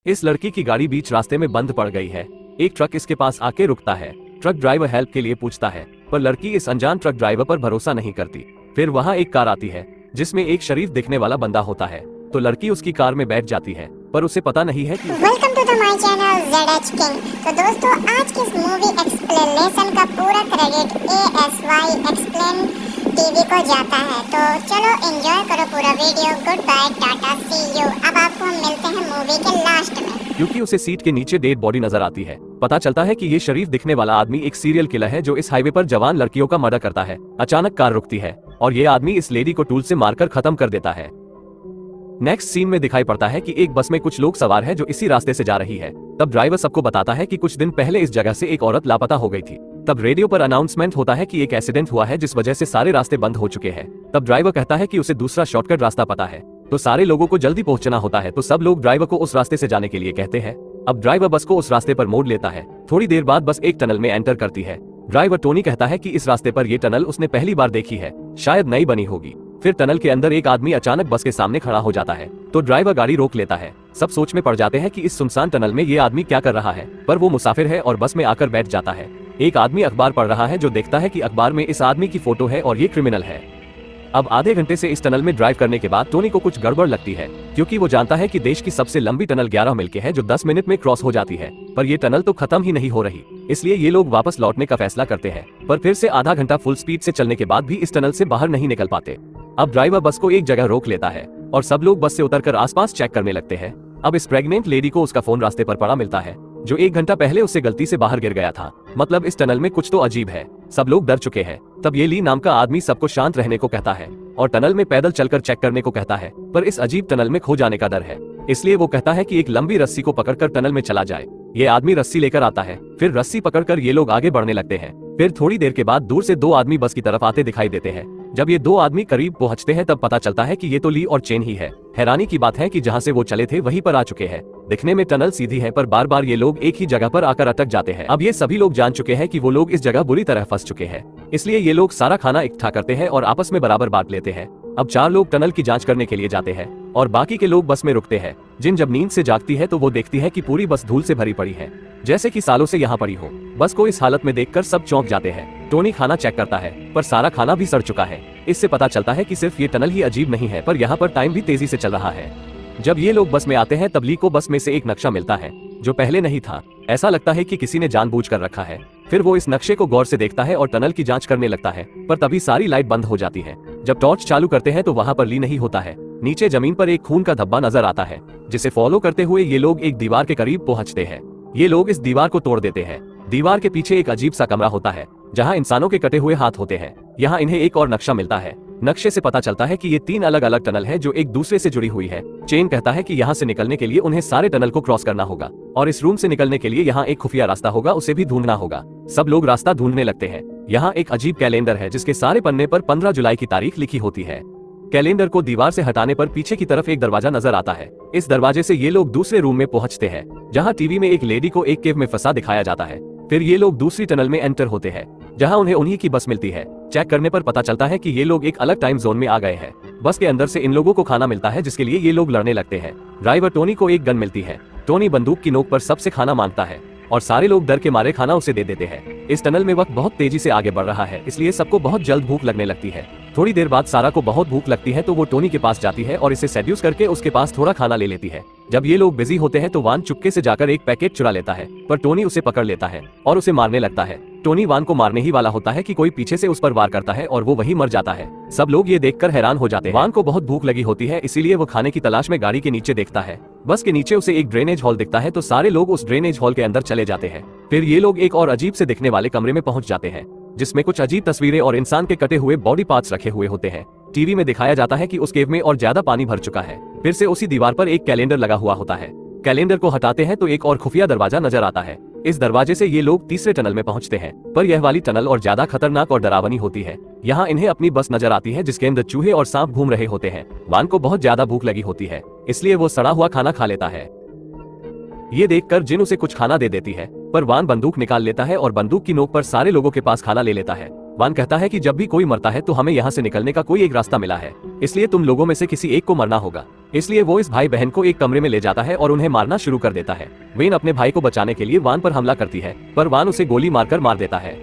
इस लड़की की गाड़ी बीच रास्ते में बंद पड़ गई है। एक ट्रक इसके पास आके रुकता है। ट्रक ड्राइवर हेल्प के लिए पूछता है, पर लड़की इस अनजान ट्रक ड्राइवर पर भरोसा नहीं करती। फिर वहाँ एक कार आती है जिसमें एक शरीफ दिखने वाला बंदा होता है, तो लड़की उसकी कार में बैठ जाती है, पर उसे पता नहीं है कि welcome to my channel ZH King। तो दोस्तों, आज की इस मूवी एक्सप्लेनेशन का पूरा क्रेडिट ASY एक्सप्लेन टीवी को जाता है। तो चलो एंजॉय करो पूरा वीडियो। गुड बाय, टाटा, सी यू। अब आपको हम मिलते हैं मूवी के लास्ट में। क्योंकि उसे सीट के नीचे डेड बॉडी नजर आती है, पता चलता है कि ये शरीफ दिखने वाला आदमी एक सीरियल किलर है जो इस हाईवे पर जवान लड़कियों का मर्डर करता है। अचानक कार रुकती है और ये आदमी इस लेडी को टूल से मारकर खत्म कर देता है। नेक्स्ट सीन में दिखाई पड़ता है कि एक बस में कुछ लोग सवार है जो इसी रास्ते से जा रही है। तब ड्राइवर सबको बताता है कि कुछ दिन पहले इस जगह से एक औरत लापता हो गई थी। तब रेडियो पर अनाउंसमेंट होता है कि एक एक्सीडेंट हुआ है जिस वजह से सारे रास्ते बंद हो चुके हैं। तब ड्राइवर कहता है कि उसे दूसरा शॉर्टकट रास्ता पता है, तो सारे लोगों को जल्दी पहुंचना होता है। तो सब लोग ड्राइवर को उस रास्ते से जाने के लिए कहते हैं। अब ड्राइवर बस को उस रास्ते पर मोड़ लेता है। थोड़ी देर बाद बस एक टनल में एंटर करती है। ड्राइवर टोनी कहता है कि इस रास्ते पर ये टनल उसने पहली बार देखी है, शायद नई बनी होगी। फिर टनल के अंदर एक आदमी अचानक बस के सामने खड़ा हो जाता है, तो ड्राइवर गाड़ी रोक लेता है। सब सोच में पड़ जाते हैं कि इस सुनसान टनल में ये आदमी क्या कर रहा है, पर वो मुसाफिर है और बस में आकर बैठ जाता है। एक आदमी अखबार पढ़ रहा है जो देखता है कि अखबार में इस आदमी की फोटो है और ये क्रिमिनल है। अब आधे घंटे से इस टनल में ड्राइव करने के बाद टोनी को कुछ गड़बड़ लगती है, क्योंकि वो जानता है कि देश की सबसे लंबी टनल 11 मील की है जो 10 मिनट में क्रॉस हो जाती है, पर ये टनल तो खत्म ही नहीं हो रही। इसलिए ये लोग वापस लौटने का फैसला करते हैं, पर फिर से आधा घंटा फुल स्पीड से चलने के बाद भी इस टनल से बाहर नहीं निकल पाते। अब ड्राइवर बस को एक जगह रोक लेता है और सब लोग बस से उतरकर आसपास चेक करने लगते हैं। अब इस प्रेग्नेंट लेडी को उसका फोन रास्ते पर पड़ा मिलता है, जो 1 घंटा पहले उससे गलती से बाहर गिर गया था। मतलब इस टनल में कुछ तो अजीब है। सब लोग डर चुके हैं। तब ये ली नाम का आदमी सबको शांत रहने को कहता है और टनल में पैदल चलकर चेक करने को कहता है, पर इस अजीब टनल में खो जाने का डर है। इसलिए वो कहता है कि एक लंबी रस्सी को पकड़कर टनल में चला जाए। ये आदमी रस्सी लेकर आता है, फिर रस्सी पकड़कर ये लोग आगे बढ़ने लगते हैं। फिर थोड़ी देर के बाद दूर से 2 आदमी बस की तरफ आते दिखाई देते हैं। जब ये 2 आदमी करीब पहुंचते हैं तब पता चलता है कि ये तो ली और चेन ही है। हैरानी की बात है कि जहां से वो चले थे वहीं पर आ चुके हैं। दिखने में टनल सीधी है, पर बार बार ये लोग एक ही जगह पर आकर अटक जाते हैं। अब ये सभी लोग जान चुके हैं कि वो लोग इस जगह बुरी तरह फंस चुके हैं, इसलिए ये लोग सारा खाना इकट्ठा करते हैं और आपस में बराबर बांट लेते हैं। अब 4 लोग टनल की जांच करने के लिए जाते हैं और बाकी के लोग बस में रुकते हैं। जिन जब नींद से जागती है तो वो देखती है कि पूरी बस धूल से भरी पड़ी है, जैसे कि सालों से यहाँ पड़ी हो। बस को इस हालत में देखकर सब चौंक जाते हैं। टोनी खाना चेक करता है, पर सारा खाना भी सड़ चुका है। इससे पता चलता है कि सिर्फ ये टनल ही अजीब नहीं है, पर यहाँ पर टाइम भी तेजी से चल रहा है। जब ये लोग बस में आते हैं तब ली को बस में से एक नक्शा मिलता है जो पहले नहीं था। ऐसा लगता है कि किसी ने जानबूझकर रखा है। फिर वो इस नक्शे को गौर से देखता है और टनल की जांच करने लगता है, पर तभी सारी लाइट बंद हो जाती है। जब टॉर्च चालू करते हैं तो वहाँ पर ली नहीं होता है। नीचे जमीन पर एक खून का धब्बा नजर आता है, जिसे फॉलो करते हुए ये लोग एक दीवार के करीब पहुँचते हैं। ये लोग इस दीवार को तोड़ देते हैं। दीवार के पीछे एक अजीब सा कमरा होता है जहाँ इंसानों के कटे हुए हाथ होते हैं। यहाँ इन्हें एक और नक्शा मिलता है। नक्शे से पता चलता है कि ये 3 अलग अलग टनल है जो एक दूसरे से जुड़ी हुई है। चेन कहता है कि यहाँ से निकलने के लिए उन्हें सारे टनल को क्रॉस करना होगा और इस रूम से निकलने के लिए यहाँ एक खुफिया रास्ता होगा, उसे भी ढूंढना होगा। सब लोग रास्ता ढूंढने लगते हैं। यहाँ एक अजीब कैलेंडर है जिसके सारे पन्ने पर 15 जुलाई की तारीख लिखी होती है। कैलेंडर को दीवार से हटाने पर पीछे की तरफ एक दरवाजा नजर आता है। इस दरवाजे से ये लोग दूसरे रूम में पहुंचते हैं, जहां टीवी में एक लेडी को एक केव में फंसा दिखाया जाता है। फिर ये लोग दूसरी टनल में एंटर होते हैं, जहां उन्हें उन्हीं की बस मिलती है। चेक करने पर पता चलता है कि ये लोग एक अलग टाइम जोन में आ गए हैं। बस के अंदर से इन लोगों को खाना मिलता है, जिसके लिए ये लोग लड़ने लगते हैं। ड्राइवर टोनी को एक गन मिलती है। टोनी बंदूक की नोक पर सबसे खाना मांगता है और सारे लोग डर के मारे खाना उसे दे देते हैं। इस टनल में वक्त बहुत तेजी से आगे बढ़ रहा है, इसलिए सबको बहुत जल्द भूख लगने लगती है। थोड़ी देर बाद सारा को बहुत भूख लगती है, तो वो टोनी के पास जाती है और इसे सेड्यूस करके उसके पास थोड़ा खाना ले लेती है। जब ये लोग बिजी होते हैं तो वान चुपके से जाकर एक पैकेट चुरा लेता है, पर टोनी उसे पकड़ लेता है और उसे मारने लगता है। टोनी वान को मारने ही वाला होता है कि कोई पीछे से उस पर वार करता है और वो वहीं मर जाता है। सब लोग ये देखकर हैरान हो जाते हैं। वान को बहुत भूख लगी होती है, इसीलिए वो खाने की तलाश में गाड़ी के नीचे देखता है। बस के नीचे उसे एक ड्रेनेज हॉल दिखता है, तो सारे लोग उस ड्रेनेज हॉल के अंदर चले जाते हैं। फिर ये लोग एक और अजीब से दिखने वाले कमरे में पहुंच जाते हैं, जिसमें कुछ अजीब तस्वीरें और इंसान के कटे हुए बॉडी पार्ट्स रखे हुए होते हैं। टीवी में दिखाया जाता है कि उस केव में और ज्यादा पानी भर चुका है। फिर से उसी दीवार पर एक कैलेंडर लगा हुआ होता है। कैलेंडर को हटाते हैं तो एक और खुफिया दरवाजा नजर आता है। इस दरवाजे से ये लोग तीसरे टनल में पहुंचते हैं, पर यह वाली टनल और ज्यादा खतरनाक और डरावनी होती है। यहाँ इन्हें अपनी बस नजर आती है जिसके अंदर चूहे और सांप घूम रहे होते हैं। वान को बहुत ज्यादा भूख लगी होती है, इसलिए वो सड़ा हुआ खाना खा लेता है। ये देखकर जिन उसे कुछ खाना दे देती है, पर वान बंदूक निकाल लेता है और बंदूक की नोक पर सारे लोगों के पास खाना ले लेता है। वान कहता है कि जब भी कोई मरता है तो हमें यहाँ से निकलने का कोई एक रास्ता मिला है, इसलिए तुम लोगों में से किसी एक को मरना होगा। इसलिए वो इस भाई बहन को एक कमरे में ले जाता है और उन्हें मारना शुरू कर देता है। वेन अपने भाई को बचाने के लिए वान पर हमला करती है, पर वान उसे गोली मारकर मार देता है।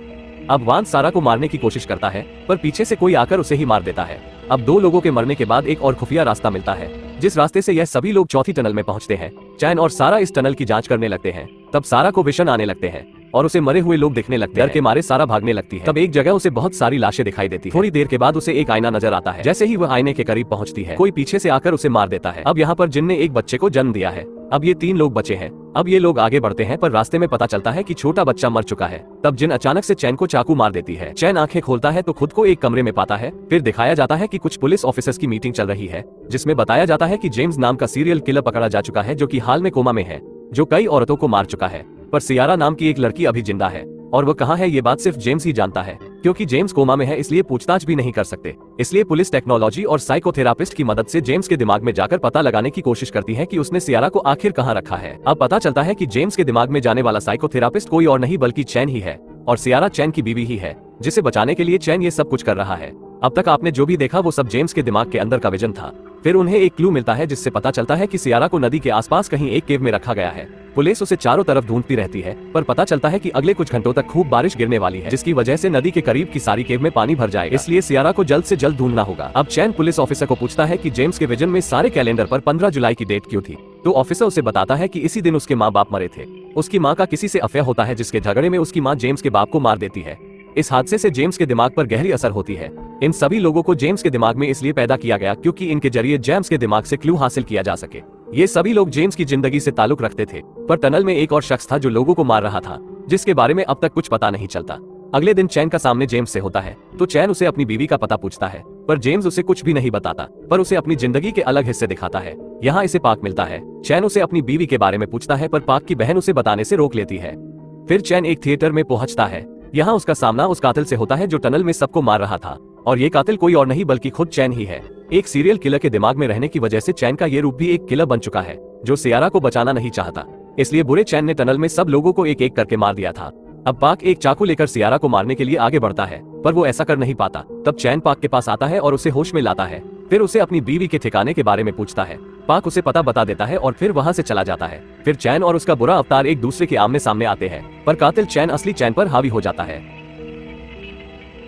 अब वान सारा को मारने की कोशिश करता है, पर पीछे से कोई आकर उसे ही मार देता है। अब दो लोगों के मरने के बाद एक और खुफिया रास्ता मिलता है, जिस रास्ते से यह सभी लोग चौथी टनल में पहुंचते हैं। चैन और सारा इस टनल की जांच करने लगते हैं। तब सारा को विशन आने लगते हैं और उसे मरे हुए लोग दिखने लगते हैं। डर के मारे सारा भागने लगती है। तब एक जगह उसे बहुत सारी लाशें दिखाई देती हैं। थोड़ी देर के बाद उसे एक आईना नजर आता है। जैसे ही वह आईने के करीब पहुंचती है, कोई पीछे से आकर उसे मार देता है। अब यहाँ पर जिन ने एक बच्चे को जन्म दिया है। अब ये 3 लोग बचे हैं। अब ये लोग आगे बढ़ते हैं, पर रास्ते में पता चलता है कि छोटा बच्चा मर चुका है। तब जिन अचानक से चैन को चाकू मार देती है। चैन आंखें खोलता है तो खुद को एक कमरे में पाता है। फिर दिखाया जाता है कि कुछ पुलिस ऑफिसर्स की मीटिंग चल रही है, जिसमें बताया जाता है कि जेम्स नाम का सीरियल किलर पकड़ा जा चुका है, जो कि हाल में कोमा में है, जो कई औरतों को मार चुका है। पर सियारा नाम की एक लड़की अभी जिंदा है, और वह कहाँ है ये बात सिर्फ जेम्स ही जानता है। क्योंकि जेम्स कोमा में है, इसलिए पूछताछ भी नहीं कर सकते। इसलिए पुलिस टेक्नोलॉजी और साइकोथेरापिस्ट की मदद से जेम्स के दिमाग में जाकर पता लगाने की कोशिश करती है कि उसने सियारा को आखिर कहाँ रखा है। अब पता चलता है कि जेम्स के दिमाग में जाने वाला साइकोथेरापिस्ट कोई और नहीं बल्कि चैन ही है, और सियारा चैन की बीवी ही है, जिसे बचाने के लिए चैन ये सब कुछ कर रहा है। अब तक आपने जो भी देखा वो सब जेम्स के दिमाग के अंदर का विजन था। फिर उन्हें एक क्लू मिलता है, जिससे पता चलता है कि सियारा को नदी के आसपास कहीं एक केव में रखा गया है। पुलिस उसे चारों तरफ ढूंढती रहती है, पर पता चलता है कि अगले कुछ घंटों तक खूब बारिश गिरने वाली है, जिसकी वजह से नदी के करीब की सारी केव में पानी भर जाएगा। इसलिए सियारा को जल्द से जल्द ढूंढना होगा। अब चैन पुलिस ऑफिसर को पूछता है कि जेम्स के विजन में सारे कैलेंडर पर 15 जुलाई की डेट क्यों थी। तो ऑफिसर उसे बताता है कि इसी दिन उसके माँ बाप मरे थे। उसकी माँ का किसी से अफेयर होता है, जिसके झगड़े में उसकी माँ जेम्स के बाप को मार देती है। इस हादसे से जेम्स के दिमाग पर गहरी असर होती है। इन सभी लोगों को जेम्स के दिमाग में इसलिए पैदा किया गया क्योंकि इनके जरिए जेम्स के दिमाग से क्लू हासिल किया जा सके। ये सभी लोग जेम्स की जिंदगी से ताल्लुक रखते थे, पर टनल में एक और शख्स था जो लोगों को मार रहा था, जिसके बारे में अब तक कुछ पता नहीं चलता। अगले दिन चैन का सामने जेम्स से होता है, तो चैन उसे अपनी बीवी का पता पूछता है, पर जेम्स उसे कुछ भी नहीं बताता, पर उसे अपनी जिंदगी के अलग हिस्से दिखाता है। यहाँ इसे पाक मिलता है। चैन उसे अपनी बीवी के बारे में पूछता है, पर पाक की बहन उसे बताने से रोक लेती है। फिर चैन एक थिएटर में पहुंचता है। यहाँ उसका सामना उस कातिल से होता है जो टनल में सबको मार रहा था, और ये कातिल कोई और नहीं बल्कि खुद चैन ही है। एक सीरियल किलर के दिमाग में रहने की वजह से चैन का ये रूप भी एक किलर बन चुका है, जो सियारा को बचाना नहीं चाहता। इसलिए बुरे चैन ने टनल में सब लोगों को एक एक करके मार दिया था। अब पाक एक चाकू लेकर सियारा को मारने के लिए आगे बढ़ता है, पर वो ऐसा कर नहीं पाता। तब चैन पाक के पास आता है और उसे होश में लाता है। फिर उसे अपनी बीवी के ठिकाने के बारे में पूछता है। पाक उसे पता बता देता है और फिर वहां से चला जाता है। फिर चैन और उसका बुरा अवतार एक दूसरे के आमने सामने आते हैं, पर कातिल चैन असली चैन पर हावी हो जाता है।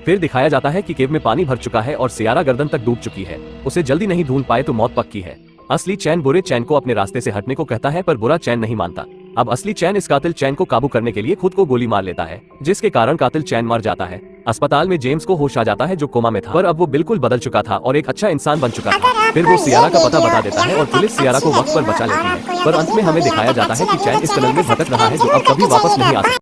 फिर दिखाया जाता है कि केव में पानी भर चुका है और सियारा गर्दन तक डूब चुकी है। उसे जल्दी नहीं ढूंढ पाए तो मौत पक्की है। असली चैन बुरे चैन को अपने रास्ते से हटने को कहता है, पर बुरा चैन नहीं मानता। अब असली चैन इस कातिल चैन को काबू करने के लिए खुद को गोली मार लेता है, जिसके कारण कातिल चैन मर जाता है। अस्पताल में जेम्स को होश आ जाता है, जो कोमा में था, पर अब वो बिल्कुल बदल चुका था और एक अच्छा इंसान बन चुका था। फिर वो सियारा का पता बता देता है और पुलिस सियारा को वक्त पर बचा लेती है, पर अंत में हमें दिखाया जाता है कि चैन इस टनल में भटक रहा है, जो अब कभी वापस नहीं आ सकता।